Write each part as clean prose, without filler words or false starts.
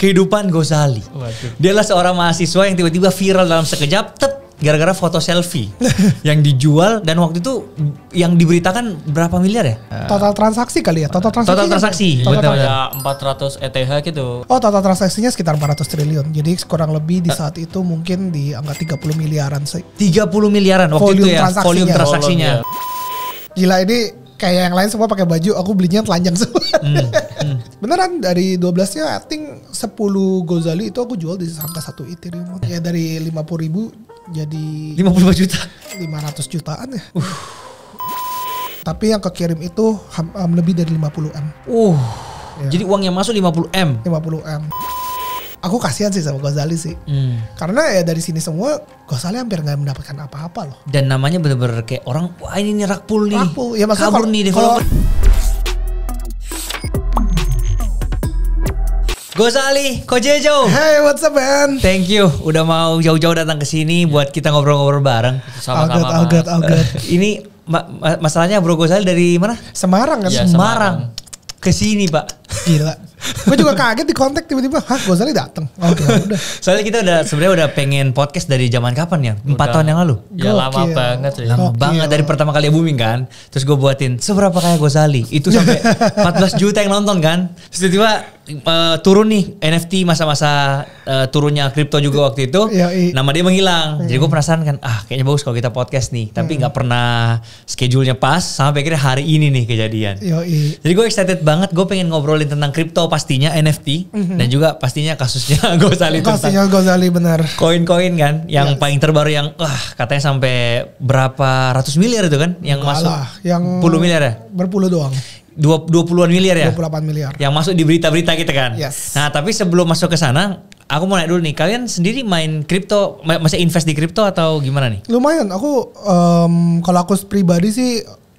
kehidupan Ghazali. Waduh. Dia adalah seorang mahasiswa yang tiba-tiba viral dalam sekejap, gara-gara foto selfie yang dijual, dan waktu itu yang diberitakan berapa miliar ya? Total transaksi kali ya? Total transaksi. Betul ya, 400 ETH gitu. Oh, total transaksinya sekitar 400 triliun. Jadi kurang lebih di saat itu mungkin di angka 30 miliaran sih. 30 miliaran waktu itu ya, volume transaksinya. Gila, ini kayak yang lain semua pakai baju, aku belinya telanjang semua. Beneran dari 12-nya I think 10 Ghazali itu aku jual di angka 1 Ethereum. Ya dari 50.000 jadi 55 juta. 500 jutaan ya. Tapi yang kekirim itu lebih dari 50 M. Ya. Jadi uang yang masuk 50 M. 50 M. Aku kasihan sih sama Ghazali sih. Karena ya dari sini semua Ghazali hampir nggak mendapatkan apa-apa loh. Dan namanya bener-bener kayak orang, wah ini rakpul nih. Rakpul. Ya, kabur nih developer. Ghazali, Kojejo. Hey, what's up man? Thank you udah mau jauh-jauh datang ke sini buat kita ngobrol-ngobrol bareng. Sama-sama. All good. Ini masalahnya Bro Ghazali dari mana? Semarang kan? Ya, Semarang. Ke sini, Pak. Gila. Gue juga kaget di kontak tiba-tiba, hah Ghazali datang. Oh, udah. Soalnya kita sebenarnya udah pengen podcast dari zaman kapan ya? 4 tahun yang lalu. Ya lama banget sih. Lama banget dari pertama kali booming kan. Terus gue buatin seberapa kaya Ghazali. Itu sampai 14 juta yang nonton kan. Terus tiba-tiba turun nih NFT masa-masa turunnya kripto juga waktu itu. Nama dia menghilang. Jadi gue penasaran kan, kayaknya bagus kalau kita podcast nih. Tapi gak pernah schedule-nya pas sampai akhirnya hari ini nih kejadian. Jadi gue excited banget, gue pengen ngobrolin tentang kripto pastinya, NFT, dan juga pastinya kasusnya Ghazali. Kasusnya Ghazali benar. Koin-koin kan, yang paling terbaru yang katanya sampai berapa ratus miliar itu kan, yang masuk yang 10 miliar ya? Berpuluh doang. 20-an miliar ya? 28 miliar. Yang masuk di berita-berita kita kan. Yes. Nah tapi sebelum masuk ke sana, aku mau nanya dulu nih, kalian sendiri main kripto, masih invest di kripto atau gimana nih? Lumayan, aku kalau aku pribadi sih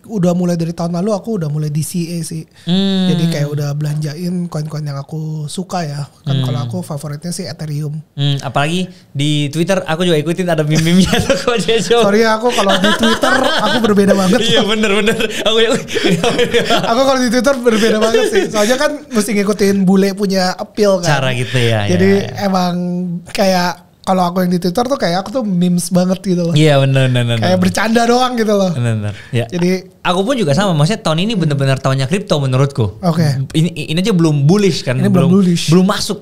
udah mulai dari tahun lalu aku udah mulai DCA sih. Jadi kayak udah belanjain koin-koin yang aku suka ya. Kan kalau aku favoritnya sih Ethereum. Apalagi di Twitter aku juga ikutin ada meme-memenya tuh Kojejo. Sorry aku kalau di Twitter aku berbeda banget. Iya bener. Aku kalau di Twitter berbeda banget sih. Soalnya kan mesti ngikutin bule punya appeal kan. Cara gitu ya. Jadi emang kayak kalau aku yang di Twitter tuh kayak aku tuh memes banget gitu loh. Iya bener. Kayak bercanda doang gitu loh. Bener. Ya. Jadi aku pun juga sama. Maksudnya tahun ini bener-bener tahunnya kripto menurutku. Oke. Ini aja belum bullish kan. Ini belum bullish. Belum masuk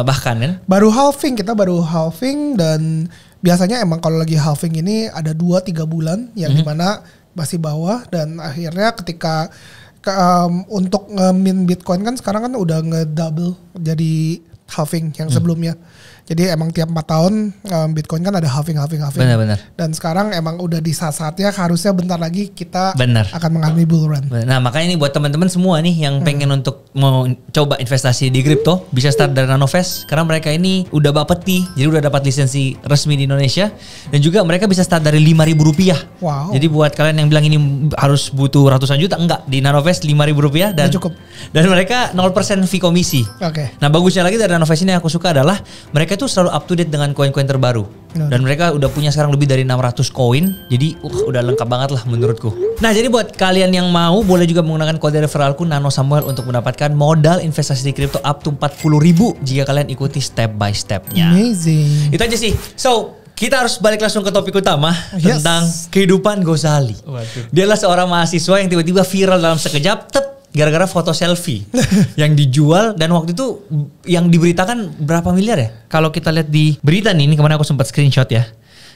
bahkan kan. Baru halving dan biasanya emang kalau lagi halving ini ada 2-3 bulan yang dimana masih bawah, dan akhirnya ketika untuk nge-mint Bitcoin kan sekarang kan udah nge-double jadi halving yang sebelumnya. Jadi emang tiap 4 tahun Bitcoin kan ada halving. Benar. Dan sekarang emang udah di saat-saatnya harusnya bentar lagi kita akan mengalami bull run. Nah makanya ini buat teman-teman semua nih yang pengen untuk mau coba investasi di kripto, bisa start dari Nanovest karena mereka ini udah bapeti, jadi udah dapat lisensi resmi di Indonesia, dan juga mereka bisa start dari Rp5.000. Wow. Jadi buat kalian yang bilang ini harus butuh ratusan juta, enggak, di Nanovest Rp5.000 dan cukup. Dan mereka 0% fee komisi. Oke. Nah bagusnya lagi dari Nanovest ini yang aku suka adalah mereka itu selalu up to date dengan koin-koin terbaru. Dan mereka udah punya sekarang lebih dari 600 koin. Jadi udah lengkap banget lah menurutku. Nah jadi buat kalian yang mau, boleh juga menggunakan kode referralku Nano Samuel untuk mendapatkan modal investasi di kripto up to 40.000 jika kalian ikuti step by stepnya. Amazing. Itu aja sih. So kita harus balik langsung ke topik utama tentang kehidupan Ghazali. Dia adalah seorang mahasiswa yang tiba-tiba viral dalam sekejap, gara-gara foto selfie yang dijual, dan waktu itu yang diberitakan berapa miliar ya? Kalau kita lihat di berita nih, ini kemarin aku sempat screenshot ya.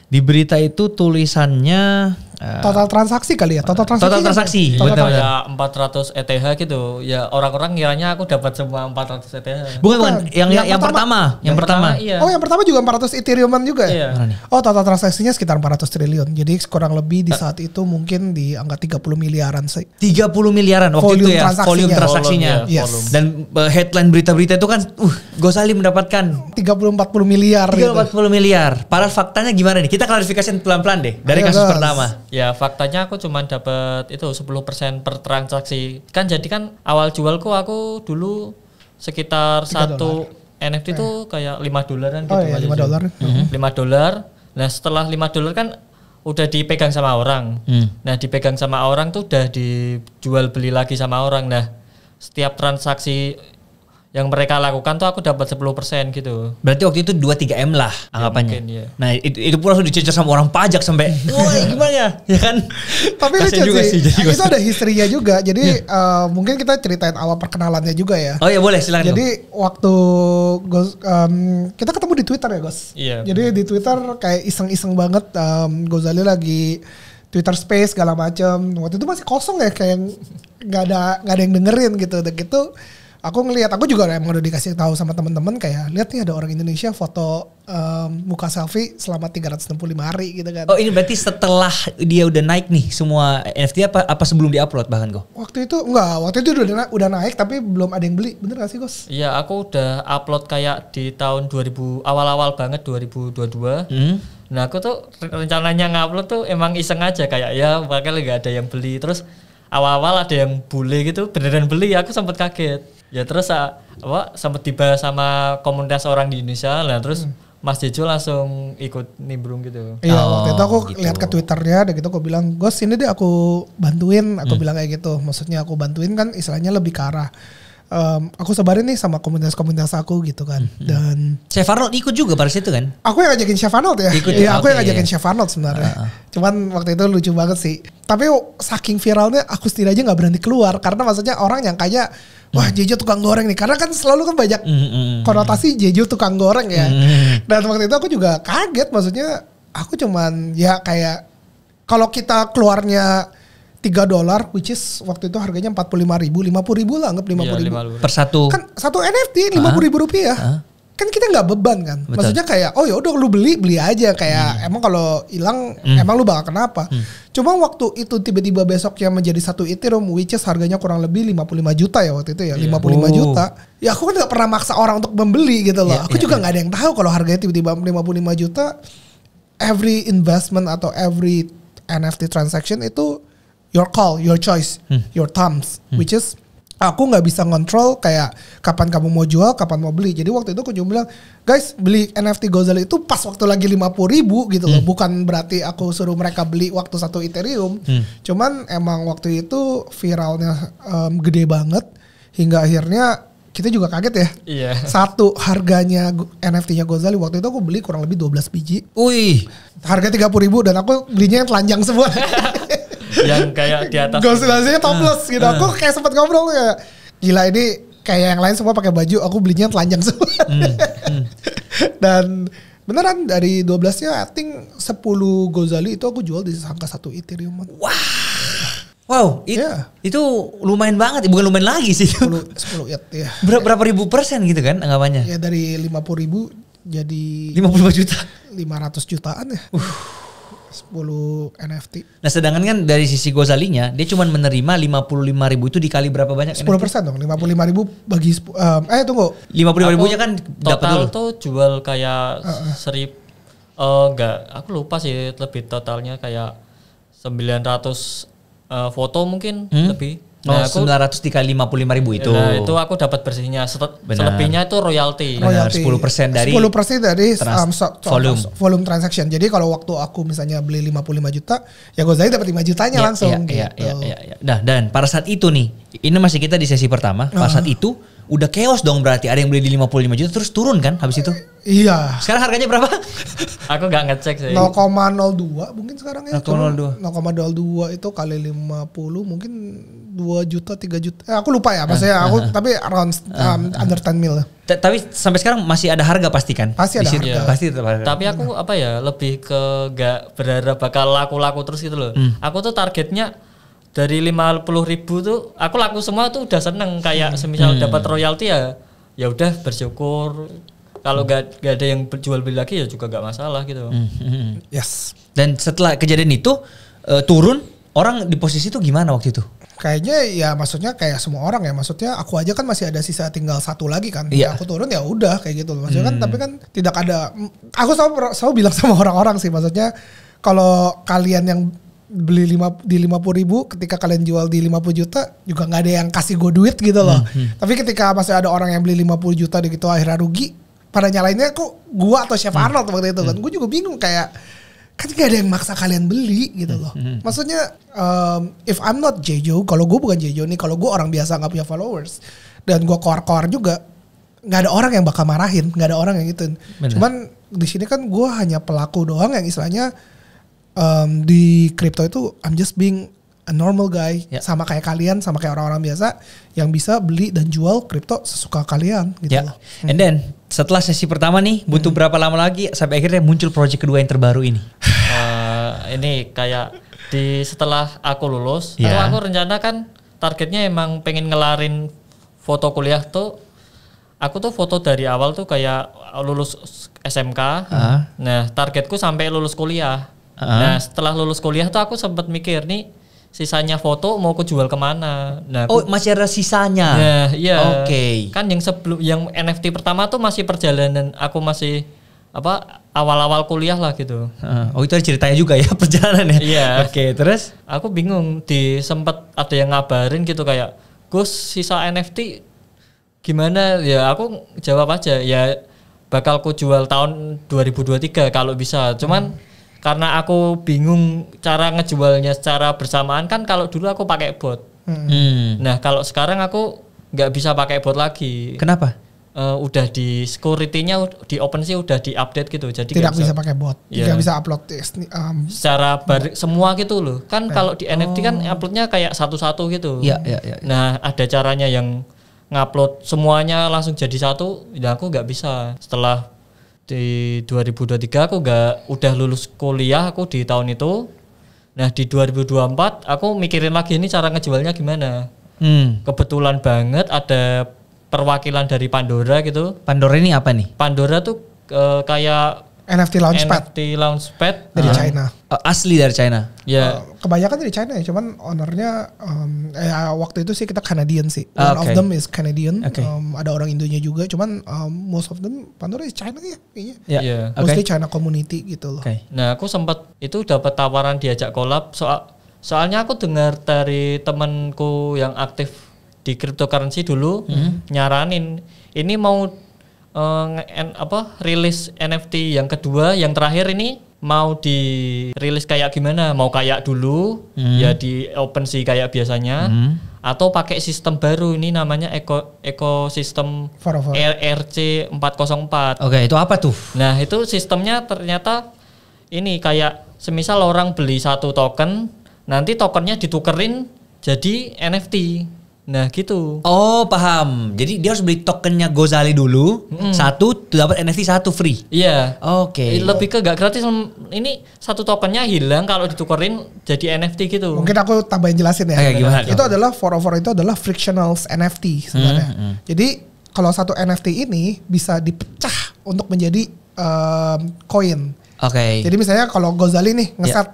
Di berita itu tulisannya total transaksi kali ya? Total transaksi. Betul ya, 400 ETH gitu. Ya orang-orang ngiranya aku dapat semua 400 ETH. Bukan. Yang pertama. Iya. Oh yang pertama juga 400 Ethereuman juga ya? Iya. Oh total transaksinya sekitar 400 triliun. Jadi kurang lebih di saat itu mungkin di angka 30 miliaran sih. 30 miliaran waktu itu ya, volume transaksinya. Yes. Dan headline berita-berita itu kan Ghazali mendapatkan 30-40 miliar 30-40 miliar. Padahal faktanya gimana nih? Kita klarifikasi pelan-pelan deh dari kasus pertama. Ya faktanya aku cuma dapat itu 10% per transaksi. Kan jadi kan awal jualku aku dulu sekitar $1 NFT itu kayak $5 gitu. Oh iya, $5. $5. Nah setelah $5 kan udah dipegang sama orang. Nah dipegang sama orang tuh udah dijual beli lagi sama orang. Nah setiap transaksi yang mereka lakukan tuh aku dapat 10% gitu. Berarti waktu itu 2-3 M lah anggapannya. mungkin, iya. Nah itu pun langsung dicecer sama orang pajak sampai, wah gimana ya kan? Tapi lucu Kasian juga sih, jadi itu ada historinya juga. Jadi mungkin kita ceritain awal perkenalannya juga ya. Oh ya boleh silakan. Jadi waktu kita ketemu di Twitter ya Gos. Iya. Jadi di Twitter kayak iseng-iseng banget. Gozali lagi Twitter Space segala macam. Waktu itu masih kosong ya, kayak nggak ada yang dengerin gitu. Dan gitu aku ngelihat, aku juga emang udah dikasih tahu sama teman-teman kayak lihat nih ada orang Indonesia foto muka selfie selama 365 hari gitu kan. Oh ini berarti setelah dia udah naik nih semua NFT apa sebelum diupload bahkan kok? Waktu itu udah naik tapi belum ada yang beli. Bener gak sih Gos? Iya, aku udah upload kayak di tahun 2000 awal-awal banget 2022. Nah, aku tuh rencananya ngupload tuh emang iseng aja kayak ya bakal gak ada yang beli. Terus awal-awal ada yang bule gitu, beneran beli, aku sempat kaget. Ya terus sempat dibahas sama komunitas orang di Indonesia. Nah, terus Mas Jejo langsung ikut nimbrung gitu. Iya, waktu itu aku gitu. lihat ke Twitternya dan gitu aku bilang, Gos ini deh aku bantuin, aku bilang kayak gitu. Maksudnya aku bantuin kan istilahnya lebih ke arah aku sebarin nih sama komunitas-komunitas aku gitu kan. Dan Chef Arnold ikut juga pada situ kan? aku yang ngajakin Chef Arnold ya. Ikut, Iya, aku yang oke, ngajakin iya. Chef Arnold sebenarnya. Cuman waktu itu lucu banget sih. Tapi saking viralnya aku setidaknya nggak berani keluar karena maksudnya orang yang kayak wah Jejo tukang goreng nih. Karena kan selalu kan banyak konotasi Jejo tukang goreng ya. Dan waktu itu aku juga kaget, maksudnya aku cuman ya kayak kalau kita keluarnya $3 which is waktu itu harganya 45.000, 50.000 lah, anggap 50.000. Per satu. Kan satu NFT 50.000 rupiah. Kan kita nggak beban kan. Betul. Maksudnya kayak oh ya udah lu beli aja kayak emang kalau hilang emang lu bakal kenapa. Cuma waktu itu tiba-tiba besoknya menjadi satu Ethereum which is harganya kurang lebih 55 juta ya waktu itu ya. 55 juta. Ya aku kan nggak pernah maksa orang untuk membeli gitu loh. Aku juga nggak ada yang tahu kalau harganya tiba-tiba 55 juta. Every investment atau every NFT transaction itu your call, your choice, your thumbs, which is aku nggak bisa ngontrol kayak kapan kamu mau jual, kapan mau beli. Jadi waktu itu aku cuma bilang, guys beli NFT Gozali itu pas waktu lagi 50.000 gitu loh. Bukan berarti aku suruh mereka beli waktu satu Ethereum. Cuman emang waktu itu viralnya gede banget hingga akhirnya kita juga kaget ya. Iya. Satu harganya NFT-nya Gozali waktu itu aku beli kurang lebih 12 biji. Wih. Harga 30.000 dan aku belinya yang telanjang semua. Yang kayak di atas. Gozalinya topless gitu. Aku kayak sempat ngobrol kayak gila ini kayak yang lain semua pakai baju, aku belinya telanjang semua. Dan beneran dari 12-nya I think 10 Gozali itu aku jual di angka 1 Ethereum. Wow, Iya. itu lumayan banget, bukan lumayan lagi sih. 10 ya. Berapa ribu persen gitu kan anggapannya? Ya dari 50.000 jadi 55 juta. 500 jutaan ya. 10 NFT. Nah sedangkan kan dari sisi Gozalinya dia cuma menerima 55.000 itu dikali berapa banyak? 10% dong. 55.000 bagi tunggu. 55 ribunya kan dapat Total dulu. tuh jual kayak enggak, aku lupa sih lebih totalnya kayak 900 foto mungkin lebih. Nah, Nah, 900 dikali 55.000 itu. Nah, itu aku dapat bersihnya. Selebihnya itu royalti. Benar, 10% dari 10% dari volume. volume transaction. Jadi kalau waktu aku misalnya beli 55 juta, ya Gozali dapat 5 jutanya langsung gitu. Iya. Nah, dan pada saat itu nih, ini masih kita di sesi pertama. Pada saat itu udah chaos dong berarti. Ada yang beli di 55 juta terus turun kan habis itu. Iya. Sekarang harganya berapa? Aku nggak ngecek sih. 0,02 mungkin sekarang ya. 0,02. 0,02 itu kali 50 mungkin 2 juta 3 juta. Aku lupa ya maksudnya aku tapi around under 10 mil. Tapi sampai sekarang masih ada harga pasti kan? Pasti ada Di situ, harga. Pasti tetap harga. Tapi aku lebih ke nggak berharap bakal laku-laku terus gitu loh. Aku tuh targetnya dari 50.000 tuh aku laku semua tuh udah seneng kayak semisal dapat royalti ya udah bersyukur. Kalau gak ada yang jual beli lagi ya juga gak masalah gitu. Yes. Dan setelah kejadian itu turun, orang di posisi itu gimana waktu itu? Kayaknya ya maksudnya kayak semua orang ya, maksudnya aku aja kan masih ada sisa tinggal satu lagi kan. Iya. Ya aku turun ya udah kayak gitu loh. Maksudnya kan tapi kan tidak ada, aku selalu bilang sama orang-orang sih, maksudnya kalau kalian yang beli di 50.000 ketika kalian jual di 50 juta juga nggak ada yang kasih gue duit gitu loh. Tapi ketika masih ada orang yang beli 50 juta gitu akhirnya rugi, pada nyalainnya kok gue atau Chef Arnold waktu itu kan. Gue juga bingung kayak kan gak ada yang maksa kalian beli gitu loh. Maksudnya if I'm not Jejo, kalau gue bukan Jejo nih, kalau gue orang biasa nggak punya followers dan gue koar-koar juga, nggak ada orang yang bakal marahin, nggak ada orang yang gitu. Bener. Cuman di sini kan gue hanya pelaku doang yang istilahnya di kripto itu I'm just being a normal guy, sama kayak kalian, sama kayak orang-orang biasa yang bisa beli dan jual kripto sesuka kalian gitu loh. And then setelah sesi pertama nih butuh berapa lama lagi sampai akhirnya muncul project kedua yang terbaru ini? Ini kayak setelah aku lulus, aku rencana kan targetnya emang pengen ngelarin foto kuliah tuh. Aku tuh foto dari awal tuh kayak lulus SMK. Nah targetku sampai lulus kuliah. Nah setelah lulus kuliah tuh aku sempat mikir nih, sisanya foto mau aku jual kemana? Nah, masih ada sisanya. Nah, iya. Oke. Kan yang NFT pertama tuh masih perjalanan, aku masih awal-awal kuliah lah gitu. Itu ada ceritanya juga ya perjalanannya. Iya. Oke, terus aku bingung, sempet ada yang ngabarin gitu kayak, "Gus, sisa NFT gimana?" Ya aku jawab aja, ya bakal ku jual tahun 2023 kalau bisa. Cuman karena aku bingung cara ngejualnya secara bersamaan, kan kalau dulu aku pakai bot. Nah kalau sekarang aku nggak bisa pakai bot lagi. Kenapa? Udah di security-nya di OpenSea udah di-update gitu. Jadi tidak bisa pakai bot, tidak bisa upload secara semua gitu loh. Kan kalau di NFT kan uploadnya kayak satu-satu gitu. Iya. Nah ada caranya yang ngupload semuanya langsung jadi satu. Ya aku nggak bisa. Setelah di 2023 aku udah lulus kuliah aku di tahun itu. Nah di 2024 aku mikirin lagi ini cara ngejualnya gimana. Kebetulan banget ada perwakilan dari Pandora gitu. Pandora ini apa nih? Pandora tuh kayak NFT Launchpad dari China. Asli dari China. Ya. Kebanyakan dari China ya, cuman ownernya waktu itu sih kita Canadian sih. One of them is Canadian. Ada orang Indonya juga, cuman most of them Pandora is China ya kayaknya. Yeah. Mostly China community gitu loh. Nah aku sempat itu dapat tawaran diajak collab soalnya aku dengar dari temanku yang aktif di cryptocurrency dulu nyaranin ini mau rilis NFT yang kedua, yang terakhir ini mau dirilis kayak gimana? Mau kayak dulu ya di OpenSea kayak biasanya atau pakai sistem baru ini namanya ekosistem ERC 404. Oke, itu apa tuh? Nah, itu sistemnya ternyata ini kayak semisal orang beli satu token, nanti tokennya ditukerin jadi NFT. Nah gitu. Oh paham. Jadi dia harus beli tokennya Gozali dulu, satu dapat NFT satu free. Iya. Oke. Lebih ke gak gratis. Ini satu tokennya hilang kalau ditukerin jadi NFT gitu. Mungkin aku tambahin jelasin ya. Gimana? Itu adalah 404 itu adalah frictional NFT sebenarnya. Jadi kalau satu NFT ini bisa dipecah untuk menjadi koin. Oke. Jadi misalnya kalau Gozali nih ngeset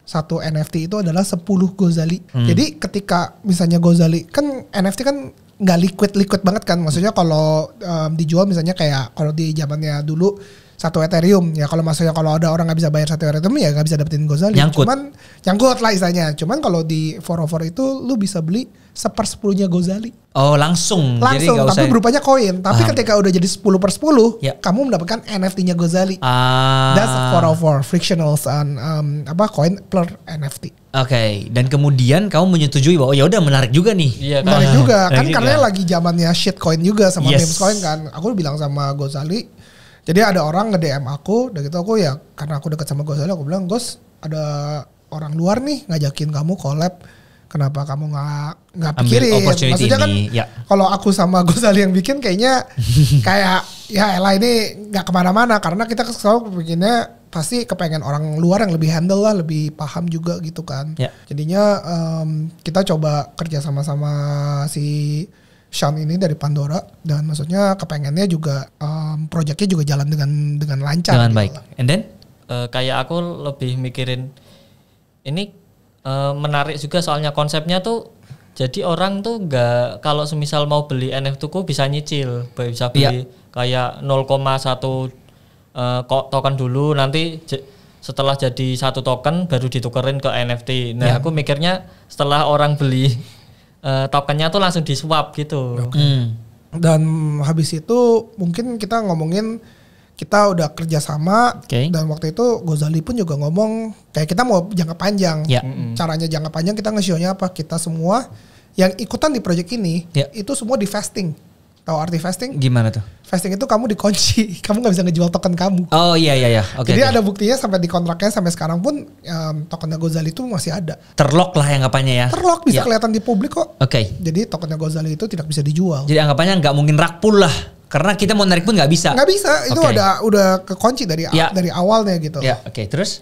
satu NFT itu adalah 10 Gozali. Jadi ketika misalnya Gozali kan NFT kan nggak liquid banget kan. Maksudnya kalau dijual misalnya kayak kalau di zamannya dulu satu Ethereum ya, kalau maksudnya kalau ada orang nggak bisa bayar satu Ethereum ya nggak bisa dapetin Gozali. Cuman nyangkut lah istilahnya. Cuman kalau di 404 itu lu bisa beli 1/10-nya Gozali. Oh langsung. Jadi tapi berupanya koin. Tapi ketika udah jadi 10/10, kamu mendapatkan NFT-nya Gozali. That's 404 frictional coin per NFT. Oke, dan kemudian kamu menyetujui bahwa ya udah menarik juga nih. Iya, menarik juga kan karena lagi zamannya shitcoin juga sama memes coin kan. Aku bilang sama Gozali. Jadi ada orang nge-DM aku, dan gitu aku ya karena aku dekat sama Gozali, aku bilang, "Gos, ada orang luar nih ngajakin kamu collab. Kenapa kamu nggak pikirin?" Maksudnya kan kalau aku sama Gozali yang bikin kayaknya kayak ya elah ini nggak kemana-mana karena kita selalu bikinnya pasti kepengen orang luar yang lebih handle lah, lebih paham juga gitu kan. Jadinya kita coba kerja sama-sama si Sean ini dari Pandora dan maksudnya kepengennya juga proyeknya juga jalan dengan lancar. Jalan gitu baik. And then kayak aku lebih mikirin ini menarik juga soalnya konsepnya tuh jadi orang tuh nggak kalau semisal mau beli NFT ku bisa nyicil, bisa beli kayak 0,1 token dulu, nanti setelah jadi satu token baru ditukerin ke NFT. Nah aku mikirnya setelah orang beli tokennya tuh langsung di swap gitu. Dan habis itu mungkin kita ngomongin kita udah kerjasama dan waktu itu Gozali pun juga ngomong kayak kita mau jangka panjang. Caranya jangka panjang kita nge-show-nya apa? Kita semua yang ikutan di project ini itu semua divesting. Tahu arti vesting? Gimana tuh? Vesting itu kamu dikunci, kamu nggak bisa ngejual token kamu. Oh iya. Oke. Jadi ada buktinya sampai di kontraknya sampai sekarang pun tokennya Gozali itu masih ada. Terlock lah anggapannya ya. Terlock bisa Ya. kelihatan di publik kok. Oke. Jadi tokennya Gozali itu tidak bisa dijual. Jadi anggapannya nggak mungkin rakpul lah. Karena kita mau narik pun nggak bisa. Nggak bisa, itu Oke. udah kekunci dari Ya. dari awalnya gitu. Ya, oke. Terus?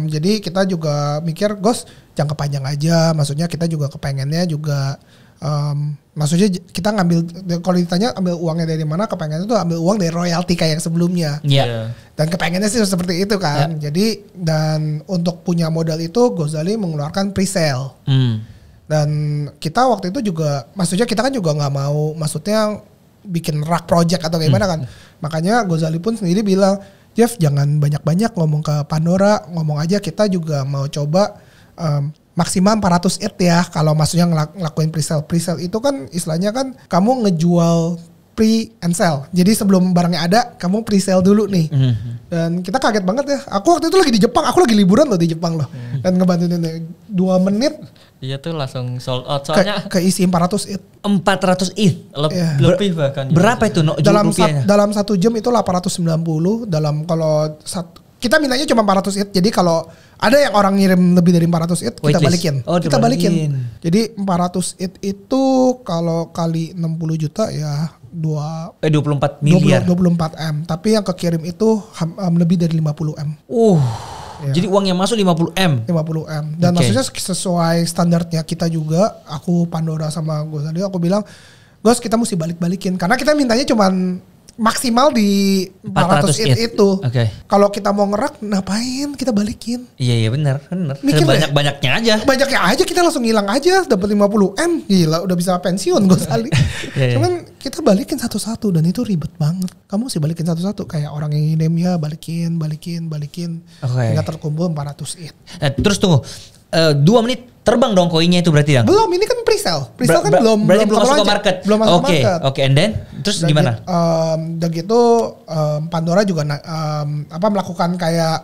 Jadi kita juga mikir, Gos, jangka panjang aja. Maksudnya kita juga kepengennya juga, maksudnya kita ngambil, kalau ditanya ambil uangnya dari mana, kepengennya tuh ambil uang dari royalti kayak yang sebelumnya. Iya. Dan kepengennya sih seperti itu kan. Jadi dan untuk punya modal itu Gozali mengeluarkan pre-sale. Dan kita waktu itu juga, maksudnya kita kan juga nggak mau, maksudnya bikin rak project atau gimana kan. Makanya Gozali pun sendiri bilang, Jeff jangan banyak-banyak ngomong ke Pandora, ngomong aja kita juga mau coba maksimal 400 ETH ya. Kalau maksudnya ngelakuin pre-sale. Pre-sale itu kan istilahnya kan kamu ngejual pre and sell. Jadi sebelum barangnya ada, kamu pre-sale dulu nih. Dan kita kaget banget ya. Aku waktu itu lagi di Jepang, aku lagi liburan loh di Jepang loh. Dan ngebantuin ini 2 menit. Iya tuh langsung sold out. Soalnya keisi 400 ETH. 400 ETH. lebih bahkan. Berapa itu rupiahnya? Dalam 1 jam itu 890. Dalam kalau kita mintanya cuma 400 ETH. Jadi kalau ada yang orang ngirim lebih dari 400 ETH, kita balikin. Kita balikin. Jadi 400 ETH itu kalau kali 60 juta ya 24 miliar. 24 M. Tapi yang kekirim itu lebih dari 50 M. Ya. Jadi uang yang masuk 50 M. 50 M. Dan maksudnya sesuai standarnya kita juga, aku Pandora sama Gozali, aku bilang, Gos kita mesti balik-balikin. Karena kita mintanya cuman maksimal di 400 ETH itu. Kalau kita mau ngerak, ngapain kita balikin? Iya benar. Mikir Banyak-banyaknya aja. Banyaknya aja kita langsung hilang aja, dapat 50 M. Gila, udah bisa pensiun Gozali. Cuman kita balikin satu-satu dan itu ribet banget. Kamu sih balikin satu-satu, kayak orang yang ngirim ya balikin. Hingga terkumpul 400 ETH. Terus tunggu. 2 menit terbang dong koinnya itu berarti, Dang? Belum, ini kan pre-sale. Pre-sale kan belum masuk ke market. Belum masuk ke market. Oke, and then terus dan gimana? Dan gitu Pandora juga melakukan kayak,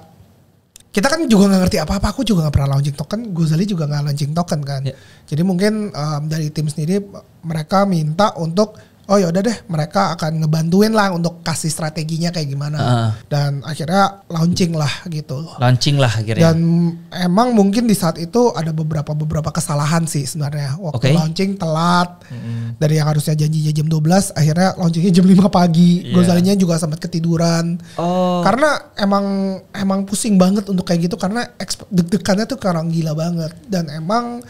kita kan juga nggak ngerti apa-apa. Aku juga nggak pernah launching token. Gozali juga nggak launching token kan. Jadi mungkin dari tim sendiri mereka minta untuk, oh ya udah deh, mereka akan ngebantuin lah untuk kasih strateginya kayak gimana. Dan akhirnya launching lah gitu. Launching lah akhirnya. Dan emang mungkin di saat itu ada beberapa kesalahan sih sebenarnya. Waktu launching telat. Dari yang harusnya janjinya jam 12, akhirnya launchingnya jam 5 pagi. Gozalinya juga sempat ketiduran. Karena emang pusing banget untuk kayak gitu, karena deg-degannya tuh karena gila banget. Dan emang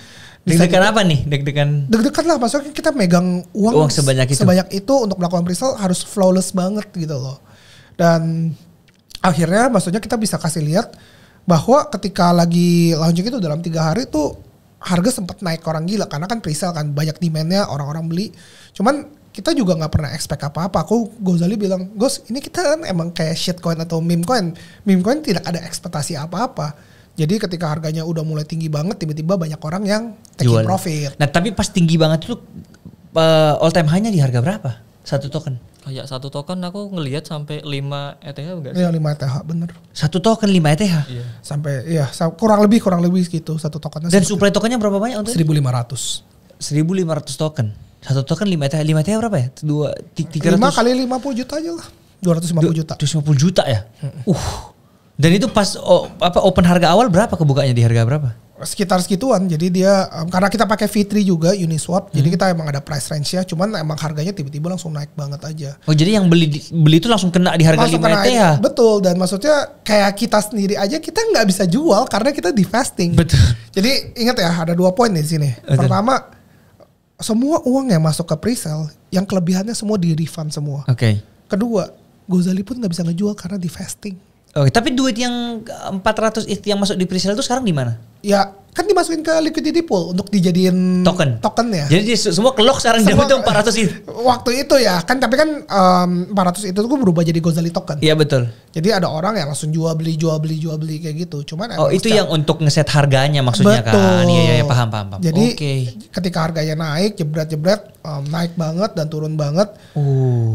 deg-degan apa nih? Deg-degan lah, maksudnya kita megang uang sebanyak itu untuk melakukan pre-sale harus flawless banget gitu loh. Dan akhirnya maksudnya kita bisa kasih lihat bahwa ketika lagi launching itu dalam 3 hari tuh harga sempat naik orang gila, karena kan pre-sale kan banyak demandnya, orang-orang beli. Cuman kita juga nggak pernah expect apa-apa. Gozali bilang, Gos ini kita kan emang kayak shitcoin atau meme coin. Meme coin tidak ada ekspektasi apa-apa. Jadi ketika harganya udah mulai tinggi banget, tiba-tiba banyak orang yang taking profit. Nah tapi pas tinggi banget itu all time high-nya di harga berapa? Satu token? Kayak satu token aku ngelihat sampai 5 ETH enggak sih? Iya 5 ETH bener. Satu token 5 ETH? Iya. Sampai kurang lebih gitu satu tokennya. Dan supply tokennya berapa banyak untuk 1.500. 1.500 token. Satu token 5 ETH. 5 ETH berapa ya? 300. 5 kali 50 juta aja lah. 250 juta. 250 juta ya? Dan itu pas open harga awal berapa kebukanya, di harga berapa? Sekitar segituan. Jadi dia karena kita pakai V3 juga Uniswap, jadi kita emang ada price range-nya, cuman emang harganya tiba-tiba langsung naik banget aja. Oh, jadi yang beli itu langsung kena di harga 5 ETH. Betul, dan maksudnya kayak kita sendiri aja kita nggak bisa jual karena kita divesting. Betul. Jadi ingat ya, ada 2 poin di sini. Betul. Pertama, semua uang yang masuk ke pre-sale, yang kelebihannya semua di refund semua. Kedua, Gozali pun nggak bisa ngejual karena divesting. Oke, tapi duit yang 400 ETH yang masuk di pre-sale itu sekarang di mana? Ya, kan dimasukin ke liquidity pool untuk dijadiin token ya. Jadi semua kelok sekarang dia itu 400 ETH. Waktu itu ya, kan tapi kan 400 itu tuh berubah jadi Gozali token. Iya betul. Jadi ada orang yang langsung jual beli kayak gitu. Cuman itu yang untuk ngeset harganya maksudnya. Betul. Kan. Iya paham. Jadi ketika harganya naik, jebret naik banget dan turun banget.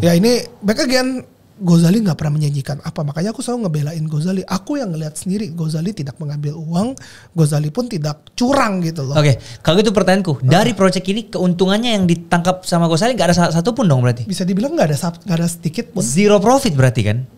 Ya ini back again. Ghazali nggak pernah menjanjikan apa, makanya aku selalu ngebelain Ghazali. Aku yang ngelihat sendiri Ghazali tidak mengambil uang, Ghazali pun tidak curang gitu loh. Oke, kalau gitu pertanyaanku, dari project ini keuntungannya yang ditangkap sama Ghazali nggak ada satu pun dong berarti? Bisa dibilang nggak ada sedikit pun. Zero profit berarti kan?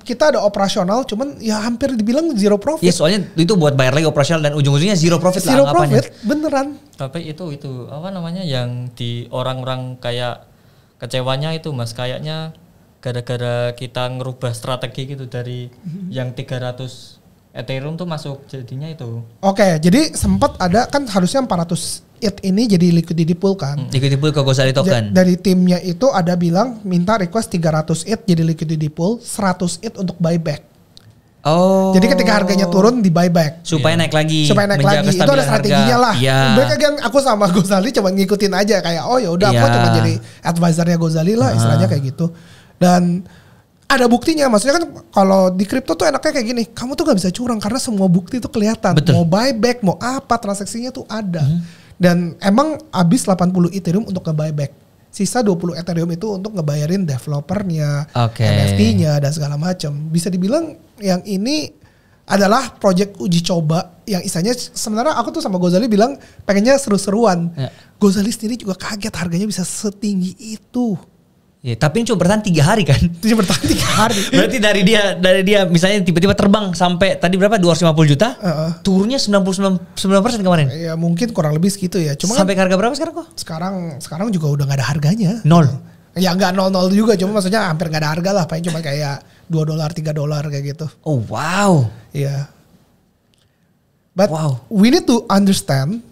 Kita ada operasional, cuman ya hampir dibilang zero profit. Ya soalnya itu buat bayar lagi operasional dan ujung-ujungnya zero profit Zero lah anggapannya. profit, beneran. Tapi itu apa namanya yang di orang-orang kayak kecewanya itu Mas, kayaknya gara-gara kita ngerubah strategi gitu dari yang 300 Ethereum tuh masuk jadinya itu. Oke, jadi sempat ada kan harusnya 400 ETH ini jadi liquidity pool kan. Liquidity pool ke Ghazali token. Dari timnya itu ada bilang minta request 300 ETH jadi liquidity pool, 100 ETH untuk buyback. Oh. Jadi ketika harganya turun di buyback. Supaya naik lagi. Supaya naik menjaga lagi. Itu ada kestabilan strateginya harga. lah. Iya. Mereka kan aku sama Ghazali cuma ngikutin aja kayak oh ya udah aku Iya. cuma jadi advisernya Ghazali lah istilahnya kayak gitu. Dan ada buktinya, maksudnya kan kalau di kripto tuh enaknya kayak gini, kamu tuh gak bisa curang karena semua bukti tuh kelihatan. Betul. Mau buyback, mau apa, transaksinya tuh ada. Dan emang habis 80 Ethereum untuk nge-buyback. Sisa 20 Ethereum itu untuk ngebayarin developernya, Oke. NFT-nya dan segala macam. Bisa dibilang yang ini adalah project uji coba yang istilahnya sebenarnya aku tuh sama Ghazali bilang pengennya seru-seruan. Ya. Ghazali sendiri juga kaget harganya bisa setinggi itu. Ya, tapi ini cuma bertahan 3 hari kan? Itu cuma bertahan 3 hari. Berarti dari dia misalnya tiba-tiba terbang sampai tadi berapa 250 juta, turunnya 99% kemarin. Ya mungkin kurang lebih segitu ya. Cuma Sampai harga berapa sekarang kok? sekarang juga udah gak ada harganya. Nol. Ya nggak 0 juga, cuma maksudnya hampir gak ada harga lah. Paling cuma kayak $2, $3 kayak gitu. Oh wow. Iya. But Wow. we need to understand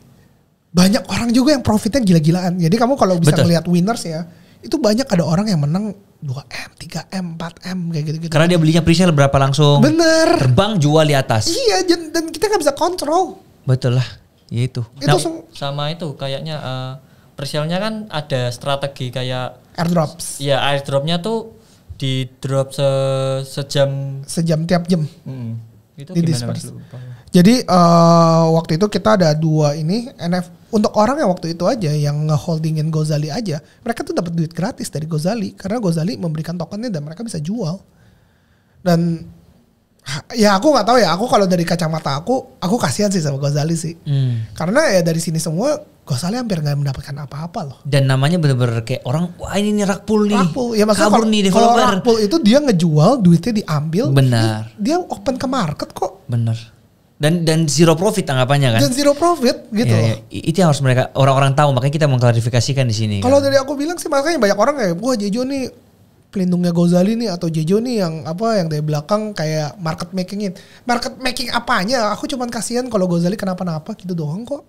banyak orang juga yang profitnya gila-gilaan. Jadi kamu kalau bisa Betul. melihat winners ya, itu banyak ada orang yang menang 2M, 3M, 4M kayak gitu-gitu. Karena dia belinya pre-sale berapa langsung. Bener. Terbang jual di atas. Iya, dan kita nggak bisa kontrol. Betul lah. Ya itu. Itu Sama itu kayaknya presale-nya kan ada strategi kayak airdrops. ya airdropnya tuh di drop sejam. Sejam tiap jam. Itu Di gimana Mas? disperse. Lupa. Jadi waktu itu kita ada 2 ini untuk orang yang waktu itu aja yang ngeholdingin Ghazali aja, mereka tuh dapat duit gratis dari Ghazali karena Ghazali memberikan tokennya dan mereka bisa jual. Dan ya aku nggak tahu ya, aku kalau dari kacamata aku kasihan sih sama Ghazali sih. Karena ya dari sini semua Ghazali hampir nggak mendapatkan apa-apa loh. Dan namanya bener-bener kayak orang, wah ini rakpul nih. Rakpul, ya maksudnya kabur nih kalau developer. Rakpul itu dia ngejual, duitnya diambil. Benar. Dia open ke market kok. Bener. Dan zero profit anggapannya kan. Dan zero profit gitu Ya, loh. ya. Itu yang harus mereka orang-orang tahu, makanya kita mengklarifikasikan di sini. Kalau kan. dari aku bilang sih makanya banyak orang kayak wah Jejo nih pelindungnya Ghazali nih, atau Jejo nih yang dari belakang kayak market makingin. Market making apanya? Aku cuman kasihan kalau Ghazali kenapa-napa gitu doang kok.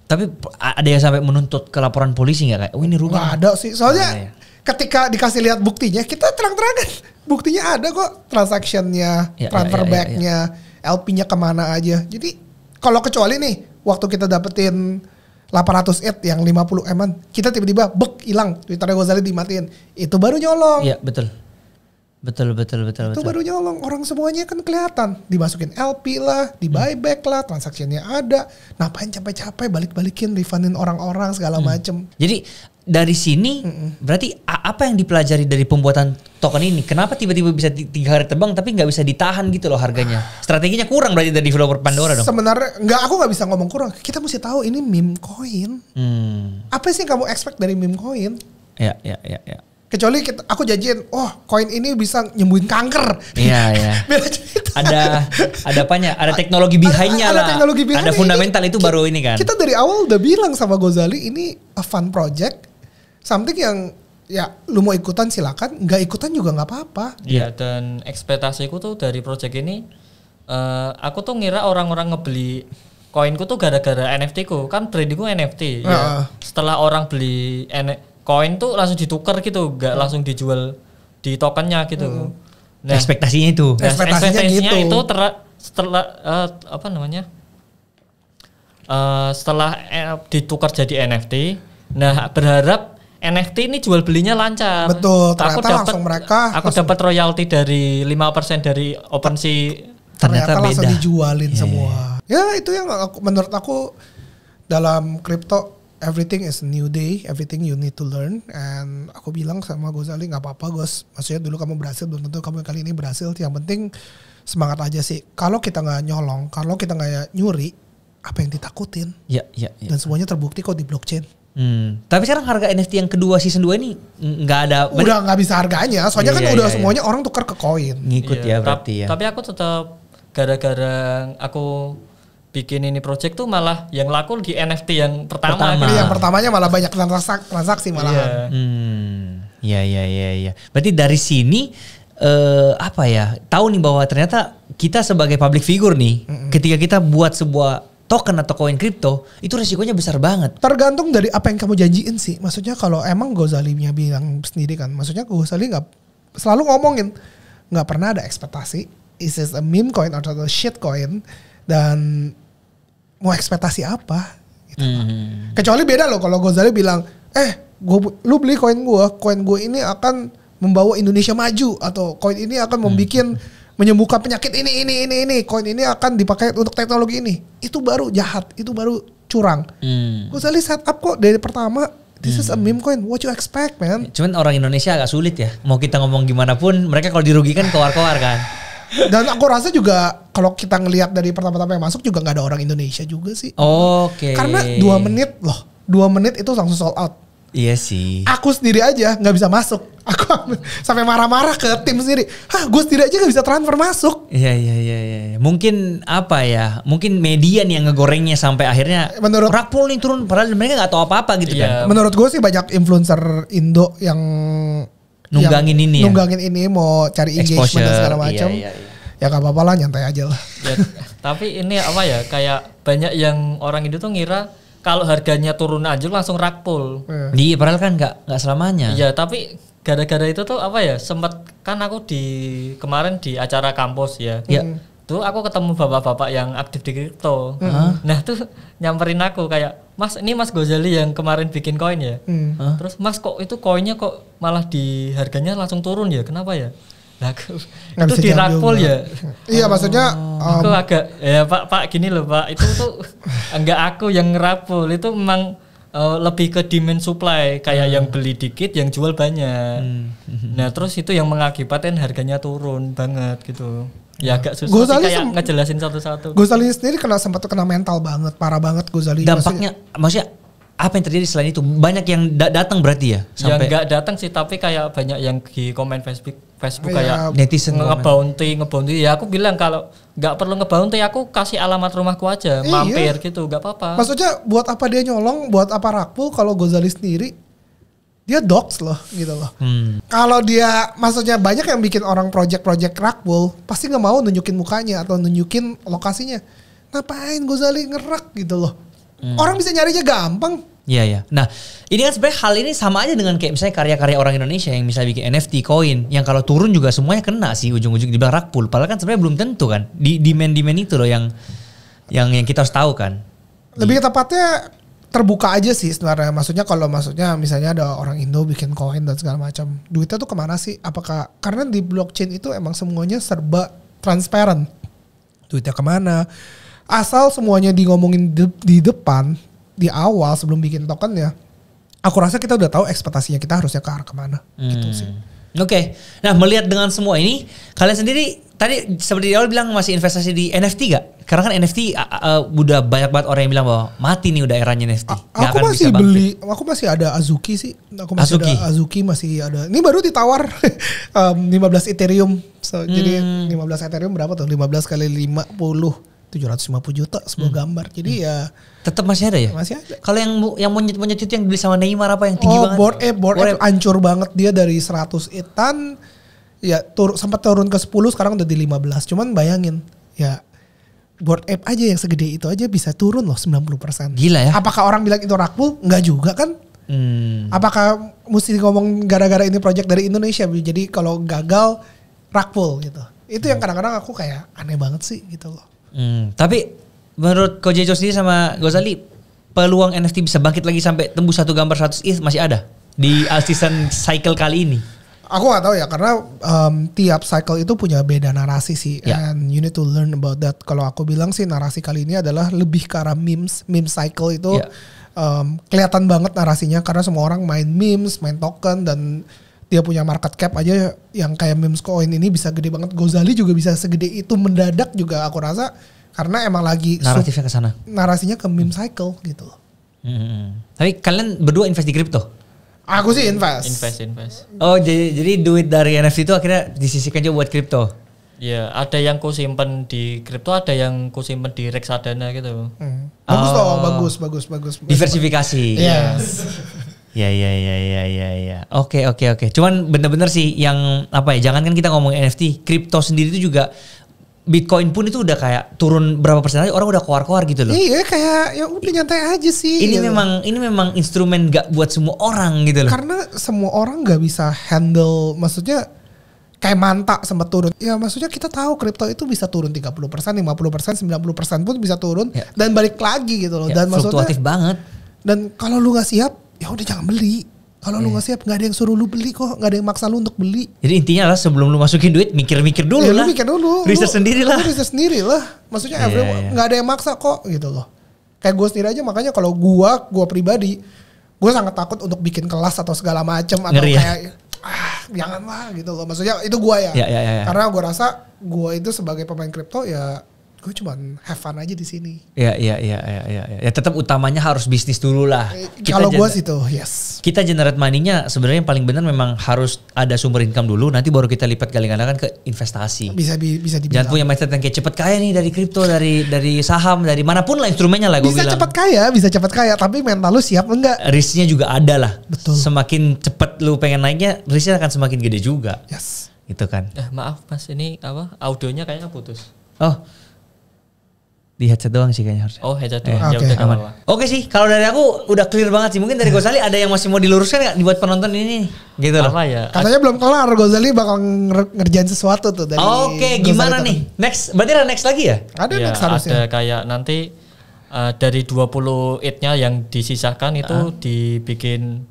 Tapi ada yang sampai menuntut ke laporan polisi nggak kayak? Oh ini rugi. Nggak ada sih. Soalnya Nggak ada ya? ketika dikasih lihat buktinya kita terang-terangan. Buktinya ada kok, transactionnya, Ya, transfer ya, ya, back-nya, LP-nya kemana aja. Jadi kalau kecuali nih waktu kita dapetin 800 ETH yang 50 eman, kita tiba-tiba hilang, Twitternya Ghazali dimatiin. Itu baru nyolong. Iya betul. Betul. Itu baru nyolong. Orang semuanya kan kelihatan. Dimasukin LP lah, di buyback lah, transaksinya ada. Ngapain capek-capek balik-balikin, refundin orang-orang segala macem. Jadi dari sini berarti apa yang dipelajari dari pembuatan token ini? Kenapa tiba-tiba bisa 3 hari terbang tapi nggak bisa ditahan gitu loh harganya? Strateginya kurang berarti dari developer Pandora dong. Sebenarnya aku nggak bisa ngomong kurang. Kita mesti tahu ini meme coin. Apa sih yang kamu expect dari meme coin? Ya. Kecuali aku janjiin, koin ini bisa nyembuhin kanker. Iya. Beda cerita. Ada apanya? Ada teknologi behind-nya Ada lah. teknologi behind-nya. Ada fundamental itu baru ini kan. Kita dari awal udah bilang sama Ghazali ini a fun project. Something yang ya lu mau ikutan silakan, nggak ikutan juga nggak apa-apa. Iya, dan ekspektasiku tuh dari project ini, aku tuh ngira orang-orang ngebeli koinku tuh gara-gara NFT ku, kan brandingku NFT. Ya. Setelah orang beli koin tuh langsung ditukar gitu, nggak langsung dijual di tokennya gitu. Nah, Ekspektasinya itu. Ekspektasinya gitu. itu setelah apa namanya? Setelah ditukar jadi NFT, nah berharap NFT ini jual belinya lancar. Betul, ternyata langsung Aku dapat royalti dari 5% dari OpenSea. Ternyata beda. langsung dijualin Iya, semua. Ya itu yang menurut aku dalam kripto everything is a new day, everything you need to learn. And aku bilang sama Gozali, nggak apa-apa Gos, maksudnya dulu kamu berhasil, belum tentu kamu kali ini berhasil. Yang penting semangat aja sih. Kalau kita nggak nyolong, kalau kita nggak nyuri, apa yang ditakutin? Ya. Dan semuanya terbukti kok di blockchain. Tapi sekarang harga NFT yang kedua season 2 ini nggak ada. Udah nggak bisa harganya, soalnya kan udah semuanya orang tukar ke koin. Ngikut ya berarti ya. Tapi aku tetap gara-gara aku bikin ini project tuh malah yang laku di NFT yang pertama. Jadi yang pertamanya malah banyak transaksi malahan. Iya. Berarti dari sini apa ya? Tahu nih bahwa ternyata kita sebagai public figure nih, ketika kita buat sebuah token atau koin kripto, itu resikonya besar banget. Tergantung dari apa yang kamu janjiin sih. Maksudnya kalau emang Gozali-nya bilang sendiri kan, maksudnya Gozali nggak selalu ngomongin nggak pernah ada ekspektasi. Is this a meme coin atau a shit coin, dan mau ekspektasi apa? Gitu. Kecuali beda loh kalau Gozali bilang, lu beli koin gue ini akan membawa Indonesia maju, atau koin ini akan menyembuhkan penyakit ini, koin ini akan dipakai untuk teknologi ini. Itu baru jahat, itu baru curang. Gozali setup kok dari pertama. This is a meme coin, what you expect man? Cuman orang Indonesia agak sulit ya. Mau kita ngomong gimana pun, mereka kalau dirugikan keluar-keluar kan. Dan aku rasa juga kalau kita ngelihat dari pertama-tama yang masuk juga nggak ada orang Indonesia juga sih. Oke. Karena 2 menit loh, 2 menit itu langsung sold out. Iya sih. Aku sendiri aja nggak bisa masuk. Aku sampai marah-marah ke tim sendiri. Gue sendiri aja nggak bisa transfer masuk. Iya. Mungkin apa ya? Mungkin media nih yang ngegorengnya sampai akhirnya Rakpol nih turun. Padahal mereka nggak tahu apa-apa gitu kan. Menurut gue sih banyak influencer Indo yang nunggangin ini mau cari engagement dan segala macam. Iya. Ya gak apa-apa lah, nyantai aja lah. Ya, tapi ini apa ya, kayak banyak yang orang itu tuh ngira kalau harganya turun aja langsung rakpol. Iya, padahal kan nggak selamanya. Iya, tapi gara-gara itu tuh apa ya, sempat kan aku kemarin di acara kampus ya. Tuh aku ketemu bapak-bapak yang aktif di kripto. Nah tuh nyamperin aku kayak, Mas, ini Mas Gozali yang kemarin bikin koin ya. Terus Mas, kok itu koinnya kok malah di harganya langsung turun ya, kenapa ya? Nah, itu di rakpol ya. Iya, maksudnya aku agak ya Pak gini loh Pak, itu tuh enggak aku yang ngerakpol, itu memang lebih ke demand supply, kayak yang beli dikit yang jual banyak. Nah terus itu yang mengakibatkan harganya turun banget gitu. Ya agak susah sih kayak ngejelasin satu-satu. Gozali sendiri sempat kena mental banget, parah banget Gozali. Dampaknya maksudnya apa yang terjadi selain itu? Banyak yang datang berarti ya? Sampai yang nggak datang sih, tapi kayak banyak yang di komen Facebook kayak netizen ngebounty. Ya aku bilang kalau nggak perlu ngebounty, aku kasih alamat rumahku aja, mampir gitu, nggak apa-apa. Maksudnya buat apa dia nyolong, buat apa rakpol kalau Gozali sendiri dia dox loh gitu loh. Kalau dia, maksudnya banyak yang bikin orang project rakpol pasti nggak mau nunjukin mukanya atau nunjukin lokasinya. Ngapain Gozali ngerak gitu loh? Orang bisa nyarinya gampang. Iya. Nah, ini kan sebenarnya hal ini sama aja dengan kayak misalnya karya-karya orang Indonesia yang misalnya bikin NFT, koin, yang kalau turun juga semuanya kena sih ujung-ujung dibilang rakpul. Padahal kan sebenarnya belum tentu kan. Di demand itu loh yang kita harus tahu kan. Lebih tepatnya terbuka aja sih sebenarnya. Maksudnya kalau misalnya ada orang Indo bikin koin dan segala macam, duitnya tuh kemana sih? Apakah karena di blockchain itu emang semuanya serba transparan. Duitnya kemana? Asal semuanya ngomongin di depan, di awal sebelum bikin tokennya, aku rasa kita udah tahu ekspektasinya kita harusnya ke arah kemana gitu sih. Oke. Nah, melihat dengan semua ini, kalian sendiri tadi seperti di awal bilang masih investasi di NFT gak? Karena kan NFT udah banyak banget orang yang bilang bahwa mati nih udah eranya NFT. Aku masih beli, aku masih ada Azuki sih. Ada Azuki masih ada. Ini baru ditawar 15 Ethereum. Jadi 15 Ethereum berapa tuh? 15 kali 50. 750 juta sebuah gambar. Jadi ya tetap masih ada ya? Masih ada. Kalau yang monyet-monyet itu yang beli sama Neymar apa yang tinggi banget? Bored Ape hancur banget, dia dari 100 etan ya sempat turun ke 10, sekarang udah di 15. Cuman bayangin ya, Bored Ape aja yang segede itu aja bisa turun loh 90%. Gila ya. Apakah orang bilang itu rakpul? Enggak juga kan? Apakah mesti ngomong gara-gara ini project dari Indonesia? Jadi kalau gagal rakpul gitu. Itu yang kadang-kadang aku kayak aneh banget sih gitu loh. Tapi menurut Ko Jejo sendiri sama Gozali, peluang NFT bisa bangkit lagi sampai tembus satu gambar 100 ETH masih ada di season cycle kali ini? Aku gak tahu ya, karena tiap cycle itu punya beda narasi sih, and you need to learn about that. Kalau aku bilang sih narasi kali ini adalah lebih ke arah meme cycle itu kelihatan banget narasinya karena semua orang main memes, main token, dan dia punya market cap aja yang kayak memes coin ini bisa gede banget. Gozali juga bisa segede itu mendadak juga aku rasa karena emang lagi Naratifnya ke sana. narasinya ke meme cycle gitu loh. Tapi kalian berdua invest di kripto? Aku sih invest. Oh jadi duit dari NFT itu akhirnya disisihkan juga buat kripto? Ya, ada yang ku simpen di kripto, ada yang ku simpen di reksadana gitu. Bagus dong, bagus. Diversifikasi. Yes. Ya. Oke. Cuman bener-bener sih yang apa ya? Jangan kan kita ngomong NFT, kripto sendiri itu juga Bitcoin pun itu udah kayak turun berapa persen aja orang udah keluar-keluar gitu loh. Iya kayak ya udah nyantai aja sih. Ini gitu. memang instrumen gak buat semua orang gitu loh. Karena semua orang nggak bisa handle, maksudnya kayak Manta sempat turun. Ya maksudnya kita tahu kripto itu bisa turun 30%, 50%, 90% pun bisa turun dan balik lagi gitu loh. Ya, Dan fluktuatif maksudnya banget. dan kalau lu nggak siap, ya udah jangan beli. Kalau lu nggak siap, nggak ada yang suruh lu beli kok, nggak ada yang maksa lu untuk beli. Jadi intinya lah sebelum lu masukin duit mikir-mikir dulu Ya, lah. lu mikir dulu. Riset sendiri lah. Lu riset sendiri lah. Maksudnya nggak ada yang maksa kok gitu loh. Kayak gue sendiri aja, makanya kalau gue pribadi, gue sangat takut untuk bikin kelas atau segala macem atau Ngeri, kayak janganlah gitu loh. Maksudnya itu gue ya. Ya. Karena gue rasa gue itu sebagai pemain kripto ya gue cuman have fun aja di sini. Ya. Ya tetap utamanya harus bisnis dulu lah. Kalau gue sih tuh, yes. Kita generate money-nya sebenarnya yang paling benar memang harus ada sumber income dulu, nanti baru kita lipat kali-kali ke investasi. Bisa dibilang. Jangan punya mindset yang kayak cepet kaya nih dari kripto, dari saham, dari manapun lah instrumennya lah gue Bisa bilang. cepat kaya, tapi mental lu siap enggak? Risknya juga ada lah. Betul. Semakin cepet lu pengen naiknya, risknya akan semakin gede juga. Yes. Gitu kan. Maaf Mas, ini apa? Audionya kayaknya putus. Oh. Di headset doang sih kayaknya harusnya. Oh, headset doang. Oke. Ya udah, nggak Aman. apa-apa. Oke sih, kalau dari aku udah clear banget sih. Mungkin dari Gozali ada yang masih mau diluruskan nggak dibuat penonton ini? Gitu loh. Apa ya? Katanya belum kelar, Gozali bakal ngerjain sesuatu tuh dari Oke, Gozali gimana Token. nih? Next, berarti ada next lagi ya? Ada Ya, next harusnya. ada kayak nanti dari 20 nya yang disisakan itu dibikin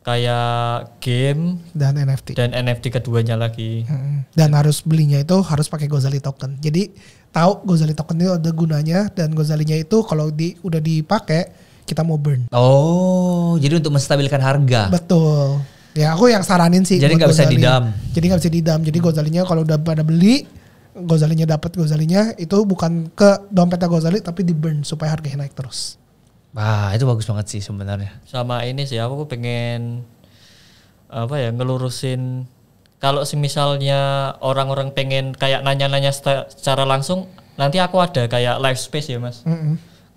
kayak game Dan NFT. dan NFT keduanya lagi. Dan harus belinya itu harus pakai Gozali Token. Jadi tahu Gozali Token itu ada gunanya, dan Gozalinya itu kalau udah dipakai kita mau burn. Oh, jadi untuk menstabilkan harga. Betul. Ya aku yang saranin sih. Jadi buat nggak bisa Gozali. didam. Jadi nggak bisa didam. Jadi Gozalinya kalau udah pada beli, Gozalinya dapat Gozalinya itu bukan ke dompetnya Gozali tapi di burn supaya harganya naik terus. Wah, itu bagus banget sih sebenarnya. Sama ini sih aku pengen apa ya, ngelurusin kalau misalnya orang-orang pengen kayak nanya-nanya secara langsung, nanti aku ada kayak live space ya Mas.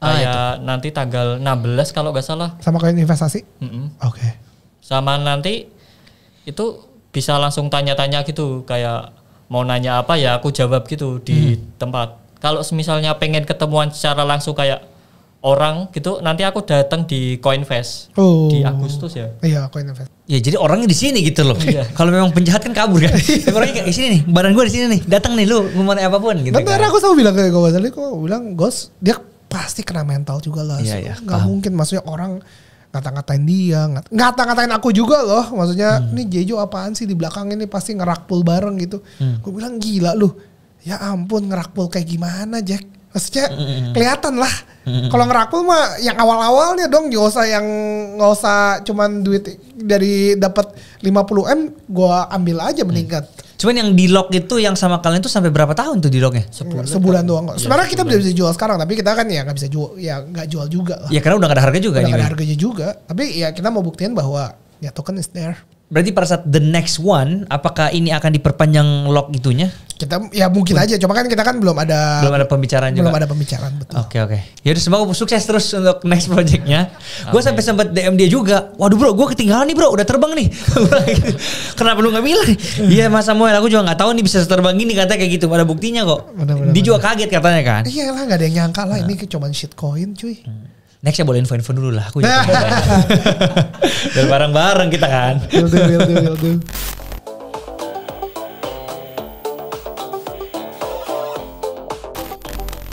Kayak nanti tanggal 16 kalau nggak salah. Sama kayak investasi? Oke. Sama nanti itu bisa langsung tanya-tanya gitu, kayak mau nanya apa ya aku jawab gitu di tempat. Kalau misalnya pengen ketemuan secara langsung kayak orang gitu, nanti aku datang di Coinfest di Agustus ya. Iya, Coin Invest. Ya jadi orangnya di sini gitu loh. Kalau memang penjahat kan kabur kan. Tapi orangnya kayak di sini nih, badan gue di sini nih. Datang nih lu mau mana apapun gitu. Bener, kan. aku selalu bilang ke Gozali, aku bilang Gos, dia pasti kena mental juga lah. Iya, Gak mungkin, maksudnya orang ngata-ngatain dia, ngata-ngatain aku juga loh. Maksudnya ini Jejo apaan sih di belakang ini, pasti ngerakpul bareng gitu. Gue bilang gila lu. Ya ampun, ngerakpul kayak gimana Jack? Maksudnya kelihatan lah. Kalau ngerakpul mah yang awal-awalnya dong, nggak usah cuman duit dari dapat 50M gua ambil aja meningkat. Cuman yang di lock itu yang sama kalian tuh sampai berapa tahun tuh di locknya? Sebulan doang kok. Sebenarnya kita bisa jual sekarang, tapi kita kan ya nggak bisa jual, ya nggak jual juga lah. Ya karena udah gak ada harga juga Udah nih. nggak ada harganya juga. Tapi ya kita mau buktiin bahwa ya token is there. Berarti pada saat the next one, apakah ini akan diperpanjang lock itunya? Kita ya mungkin aja, cuma kan kita kan belum ada Pembicaraan juga. belum ada pembicaraan, betul. Oke. Ya udah semoga sukses terus untuk next projectnya. Gue sampai sempat DM dia juga. Waduh bro, gue ketinggalan nih bro, udah terbang nih. Kenapa lu nggak bilang? Iya Mas Samuel, aku juga nggak tahu nih bisa terbang gini, katanya kayak gitu. Ada buktinya kok. Bener. Dia juga kaget katanya kan. Iya lah, nggak ada yang nyangka lah ini cuma shitcoin cuy. Nextnya boleh info dulu lah. Aku ya. Dan bareng-bareng kita kan. Will do.